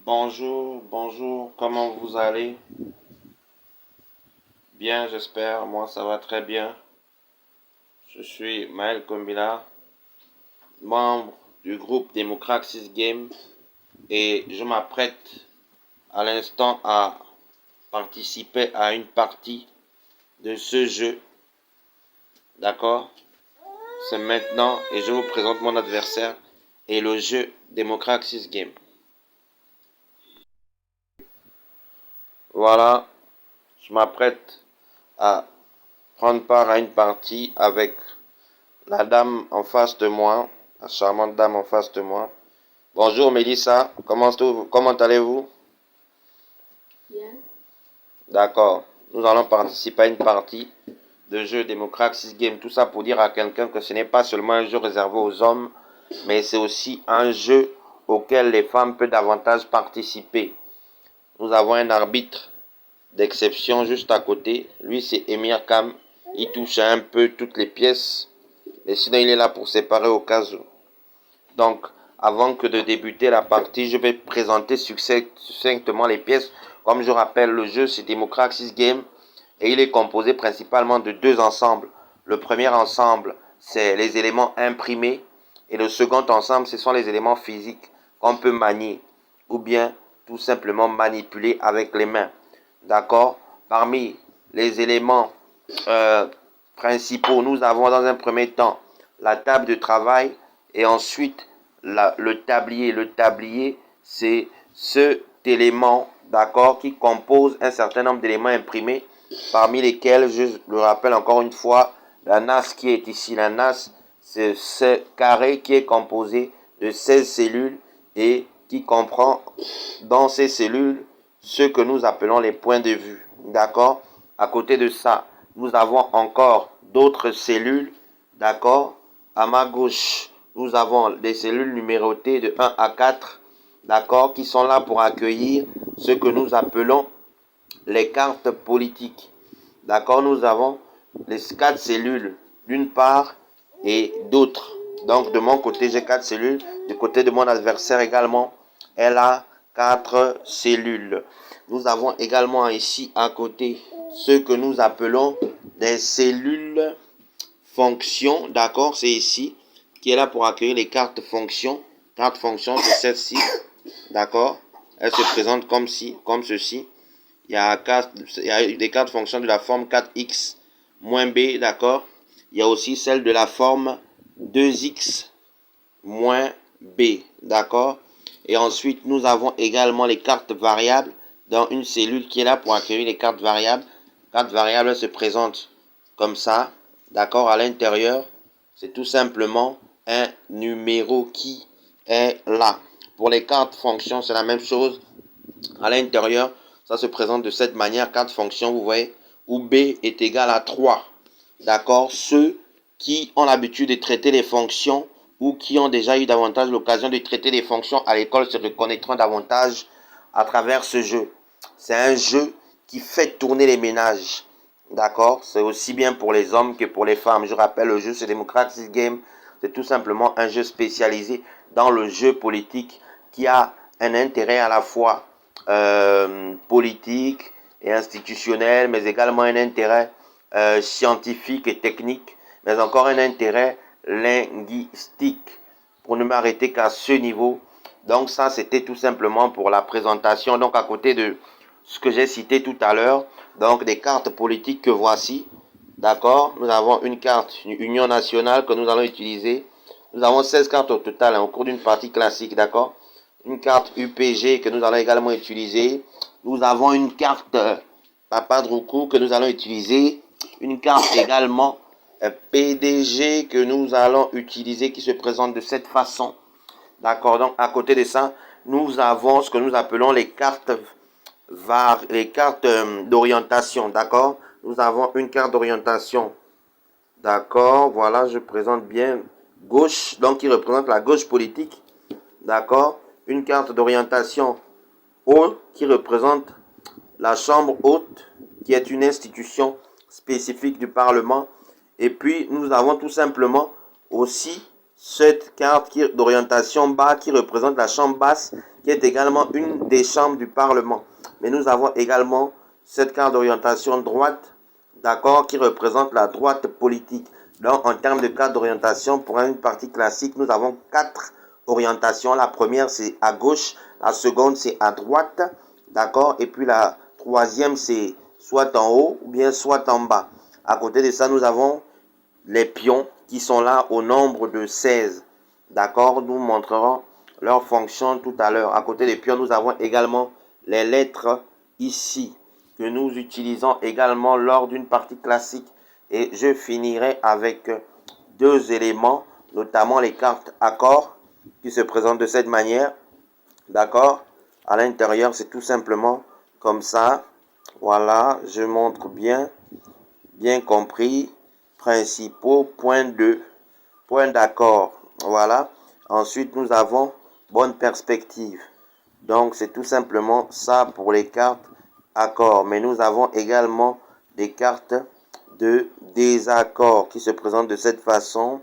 Bonjour, bonjour, comment vous allez? Bien, j'espère, moi ça va très bien. Je suis Maël Kombila, membre du groupe Democraxis Game et je m'apprête à l'instant à participer à une partie de ce jeu. D'accord? C'est maintenant et je vous présente mon adversaire et le jeu Democraxis Game. Voilà, je m'apprête à prendre part à une partie avec la dame en face de moi, la charmante dame en face de moi. Bonjour Mélissa, comment allez-vous? Bien. D'accord, nous allons participer à une partie de jeu Democraxis Game. Tout ça pour dire à quelqu'un que ce n'est pas seulement un jeu réservé aux hommes, mais c'est aussi un jeu auquel les femmes peuvent davantage participer. Nous avons un arbitre d'exception juste à côté. Lui, c'est Emir Kam. Il touche un peu toutes les pièces. Mais sinon, il est là pour séparer au cas où. Donc, avant que de débuter la partie, je vais présenter succinctement les pièces. Comme je rappelle, le jeu, c'est Democraxis Game. Et il est composé principalement de deux ensembles. Le premier ensemble, c'est les éléments imprimés. Et le second ensemble, ce sont les éléments physiques qu'on peut manier. Ou bien, tout simplement manipuler avec les mains. D'accord? Parmi les éléments principaux, nous avons dans un premier temps la table de travail et ensuite le tablier. Le tablier, c'est cet élément, d'accord, qui compose un certain nombre d'éléments imprimés, parmi lesquels, je le rappelle encore une fois, la NAS qui est ici. La NAS, c'est ce carré qui est composé de 16 cellules et qui comprend dans ces cellules ce que nous appelons les points de vue. D'accord? À côté de ça, nous avons encore d'autres cellules. D'accord? À ma gauche, nous avons des cellules numérotées de 1 à 4. D'accord? Qui sont là pour accueillir ce que nous appelons les cartes politiques. D'accord? Nous avons les 4 cellules d'une part et d'autres. Donc de mon côté, j'ai 4 cellules. Du côté de mon adversaire également, elle a 4 cellules. Nous avons également ici à côté ce que nous appelons des cellules fonctions. D'accord? C'est ici qui est là pour accueillir les cartes fonctions. Carte fonction, c'est celle-ci. D'accord? Elle se présente comme ceci. Il y a des cartes fonctions de la forme 4x moins b, d'accord? Il y a aussi celle de la forme 2x moins b, d'accord? Et ensuite, nous avons également les cartes variables dans une cellule qui est là pour accueillir les cartes variables. Cartes variables se présentent comme ça, d'accord? À l'intérieur, c'est tout simplement un numéro qui est là. Pour les cartes fonctions, c'est la même chose. À l'intérieur, ça se présente de cette manière, carte fonction, vous voyez, où b est égal à 3. D'accord? Ceux qui ont l'habitude de traiter les fonctions ou qui ont déjà eu davantage l'occasion de traiter les fonctions à l'école se reconnaîtront davantage à travers ce jeu. C'est un jeu qui fait tourner les ménages. D'accord? C'est aussi bien pour les hommes que pour les femmes. Je rappelle, le jeu, c'est Democraxis Game. C'est tout simplement un jeu spécialisé dans le jeu politique qui a un intérêt à la fois politique et institutionnel, mais également un intérêt scientifique et technique, mais encore un intérêt linguistique, pour ne m'arrêter qu'à ce niveau. Donc ça, c'était tout simplement pour la présentation. Donc à côté de ce que j'ai cité tout à l'heure, donc des cartes politiques que voici, d'accord? Nous avons une carte Union nationale que nous allons utiliser. Nous avons 16 cartes au total au cours d'une partie classique, d'accord? Une carte UPG que nous allons également utiliser. Nous avons une carte Papadroukou que nous allons utiliser. Une carte également PDG que nous allons utiliser qui se présente de cette façon. D'accord? Donc, à côté de ça, nous avons ce que nous appelons les cartes d'orientation. D'accord? Nous avons une carte d'orientation. D'accord? Voilà, je présente bien gauche, donc qui représente la gauche politique. D'accord? Une carte d'orientation haute qui représente la Chambre haute, qui est une institution spécifique du Parlement. Et puis, nous avons tout simplement aussi cette carte d'orientation bas qui représente la chambre basse, qui est également une des chambres du Parlement. Mais nous avons également cette carte d'orientation droite, d'accord, qui représente la droite politique. Donc, en termes de carte d'orientation, pour une partie classique, nous avons 4 orientations. La première, c'est à gauche. La seconde, c'est à droite, d'accord. Et puis la troisième, c'est soit en haut ou bien soit en bas. À côté de ça, nous avons les pions qui sont là au nombre de 16. D'accord, nous montrerons leur fonction tout à l'heure. À côté des pions, nous avons également les lettres ici que nous utilisons également lors d'une partie classique. Et je finirai avec 2 éléments, notamment les cartes accords qui se présentent de cette manière. D'accord, à l'intérieur, c'est tout simplement comme ça. Voilà, je montre bien compris. Principaux, point d'accord. Voilà. Ensuite, nous avons bonne perspective. Donc, c'est tout simplement ça pour les cartes accords. Mais nous avons également des cartes de désaccord qui se présentent de cette façon.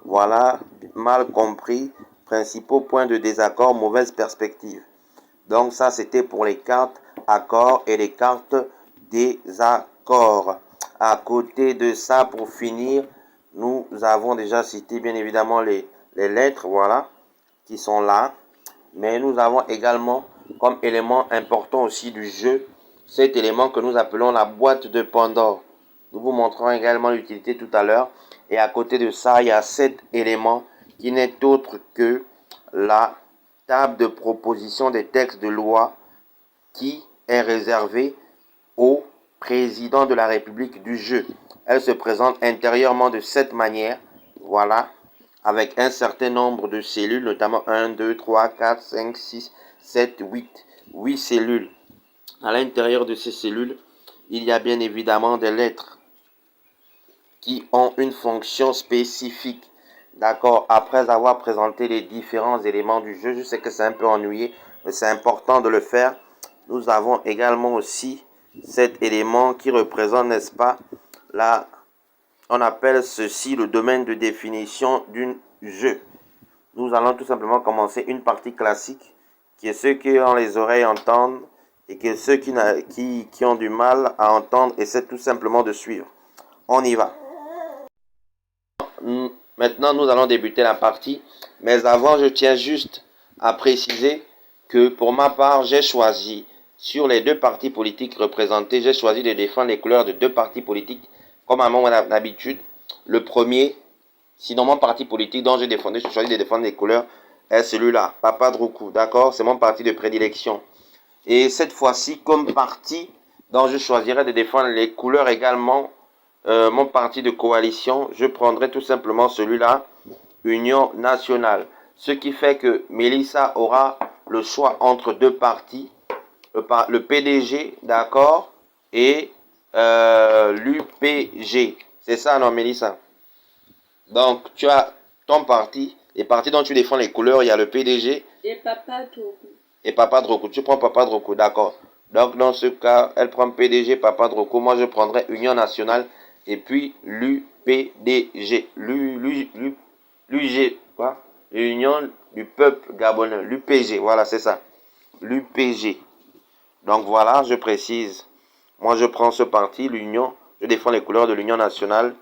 Voilà, mal compris. Principaux points de désaccord, mauvaise perspective. Donc, ça, c'était pour les cartes accords et les cartes désaccords. À côté de ça, pour finir, nous avons déjà cité bien évidemment les lettres, voilà, qui sont là. Mais nous avons également, comme élément important aussi du jeu, cet élément que nous appelons la boîte de Pandore. Nous vous montrerons également l'utilité tout à l'heure. Et à côté de ça, il y a cet élément qui n'est autre que la table de proposition des textes de loi qui est réservée au président de la République du jeu. Elle se présente intérieurement de cette manière, voilà, avec un certain nombre de cellules, notamment 1, 2, 3, 4, 5, 6, 7, 8 cellules. À l'intérieur de ces cellules, il y a bien évidemment des lettres qui ont une fonction spécifique. D'accord, après avoir présenté les différents éléments du jeu, je sais que c'est un peu ennuyé, mais c'est important de le faire. Nous avons également aussi cet élément qui représente, n'est-ce pas, on appelle ceci le domaine de définition d'un jeu. Nous allons tout simplement commencer une partie classique, qui est ceux qui ont les oreilles entendent, et que ceux qui ont du mal à entendre essaient tout simplement de suivre. On y va. Maintenant, nous allons débuter la partie, mais avant, je tiens juste à préciser que pour ma part, j'ai choisi, sur les 2 partis politiques représentés, j'ai choisi de défendre les couleurs de 2 partis politiques, comme à mon habitude. Le premier, sinon mon parti politique dont j'ai choisi de défendre les couleurs, est celui-là, Papadroukou, d'accord? C'est mon parti de prédilection. Et cette fois-ci, comme parti dont je choisirai de défendre les couleurs également, mon parti de coalition, je prendrai tout simplement celui-là, Union nationale. Ce qui fait que Mélissa aura le choix entre 2 partis, le PDG, d'accord, et l'UPG. C'est ça, non, Mélissa? Donc, tu as ton parti, les partis dont tu défends les couleurs, il y a le PDG Et Papadroukou. et Papadroukou. Tu prends Papadroukou, d'accord. Donc, dans ce cas, elle prend PDG, Papadroukou. Moi, je prendrai Union nationale et puis l'UPDG. L'UG, quoi? L'Union du peuple gabonais. L'UPG, voilà, c'est ça. L'UPG. Donc, voilà, je précise. Moi, je prends ce parti, l'Union. Je défends les couleurs de l'Union nationale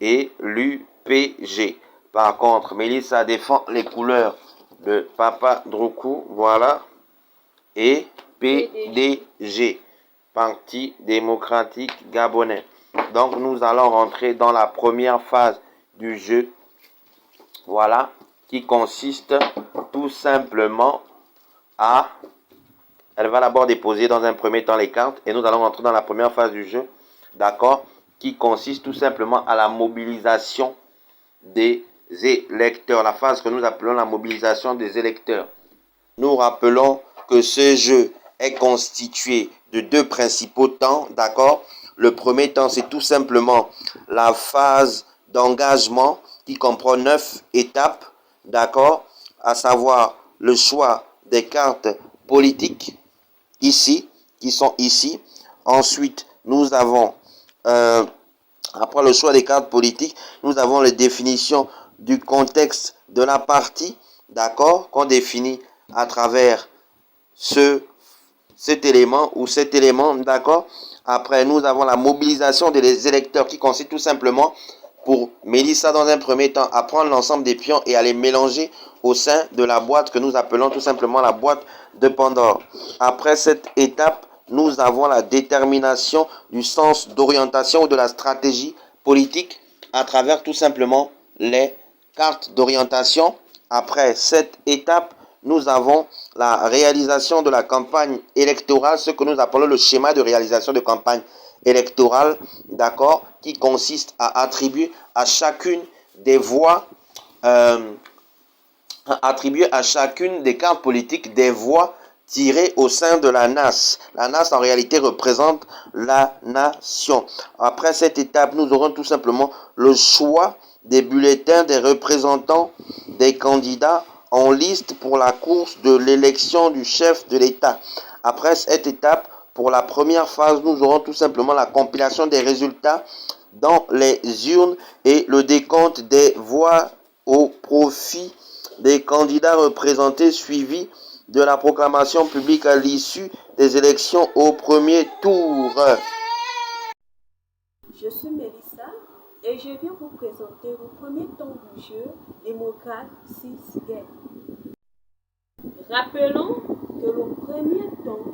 et l'UPG. Par contre, Mélissa défend les couleurs de Papadroukou, voilà, et PDG, Parti démocratique gabonais. Donc, nous allons rentrer dans la première phase du jeu, voilà, qui consiste tout simplement à... Elle va d'abord déposer dans un premier temps les cartes et nous allons rentrer dans la première phase du jeu, d'accord, qui consiste tout simplement à la mobilisation des électeurs, la phase que nous appelons la mobilisation des électeurs. Nous rappelons que ce jeu est constitué de 2 principaux temps, d'accord. Le premier temps, c'est tout simplement la phase d'engagement qui comprend 9 étapes, d'accord, à savoir le choix des cartes politiques, ici, qui sont ici. Ensuite, nous avons, après le choix des cartes politiques, nous avons les définitions du contexte de la partie, d'accord, qu'on définit à travers cet élément, d'accord. Après, nous avons la mobilisation des électeurs qui consiste tout simplement pour Mélissa dans un premier temps à prendre l'ensemble des pions et à les mélanger au sein de la boîte que nous appelons tout simplement la boîte de Pandore. Après cette étape, nous avons la détermination du sens d'orientation ou de la stratégie politique à travers tout simplement les cartes d'orientation. Après cette étape, nous avons la réalisation de la campagne électorale, ce que nous appelons le schéma de réalisation de campagne électorale, d'accord, qui consiste à attribuer à chacune des voix, attribuer à chacune des cartes politiques des voix tirées au sein de la NAS. La NAS en réalité représente la nation. Après cette étape, nous aurons tout simplement le choix des bulletins des représentants des candidats en liste pour la course de l'élection du chef de l'État. Après cette étape, pour la première phase, nous aurons tout simplement la compilation des résultats dans les urnes et le décompte des voix au profit des candidats représentés, suivi de la proclamation publique à l'issue des élections au premier tour. Je suis Mélissa et je viens vous présenter le premier temps du jeu démocrate 6 Game. Rappelons que le premier temps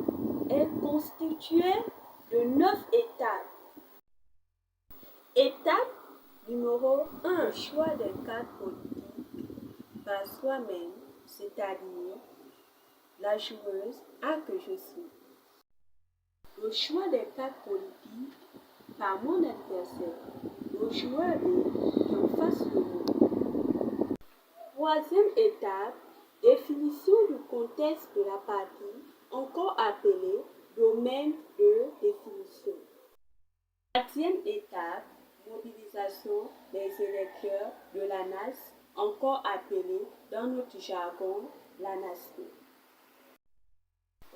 est constitué de 9 étapes. Étape numéro 1, le choix des cartes politiques par soi-même, c'est-à-dire la joueuse A que je suis. Le choix des cartes politiques par mon adversaire, le joueur B qui en face de moi. Troisième étape, définition du contexte de la partie, encore appelé domaine de définition. Quatrième étape, mobilisation des électeurs de la NAS, encore appelée dans notre jargon la nation.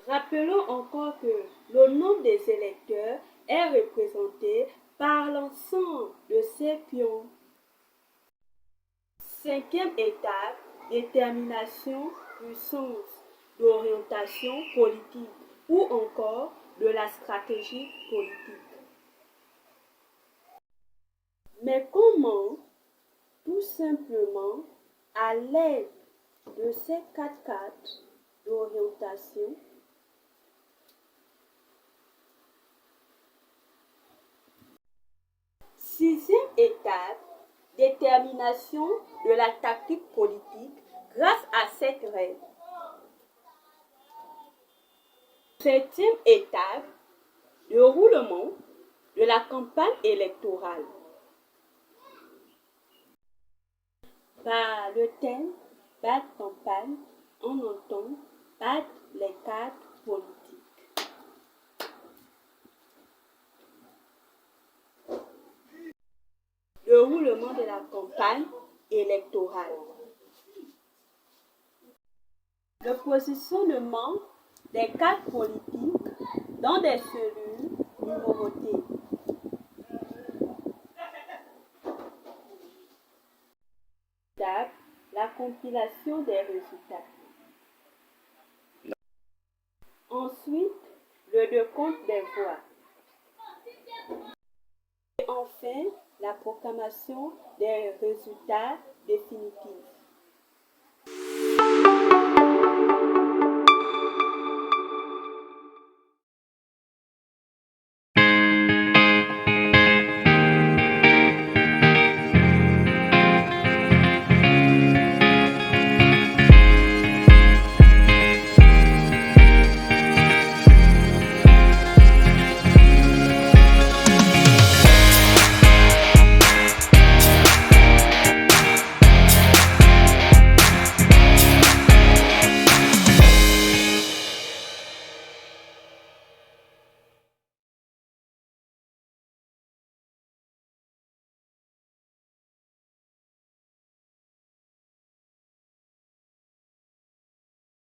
Rappelons encore que le nombre des électeurs est représenté par l'ensemble de ces pions. Cinquième étape, détermination du sens d'orientation politique ou encore de la stratégie politique. Mais comment? Tout simplement à l'aide de ces 4 cartes d'orientation, sixième étape, détermination de la tactique politique grâce à cette règle. Septième étape, déroulement de la campagne électorale. Par le thème Bad campagne, on entend Bad les cartes politiques. Déroulement de la campagne électorale. Le positionnement des cartes politiques dans des cellules numérotées. La compilation des résultats. Ensuite, le décompte des voix. Et enfin, la proclamation des résultats définitifs.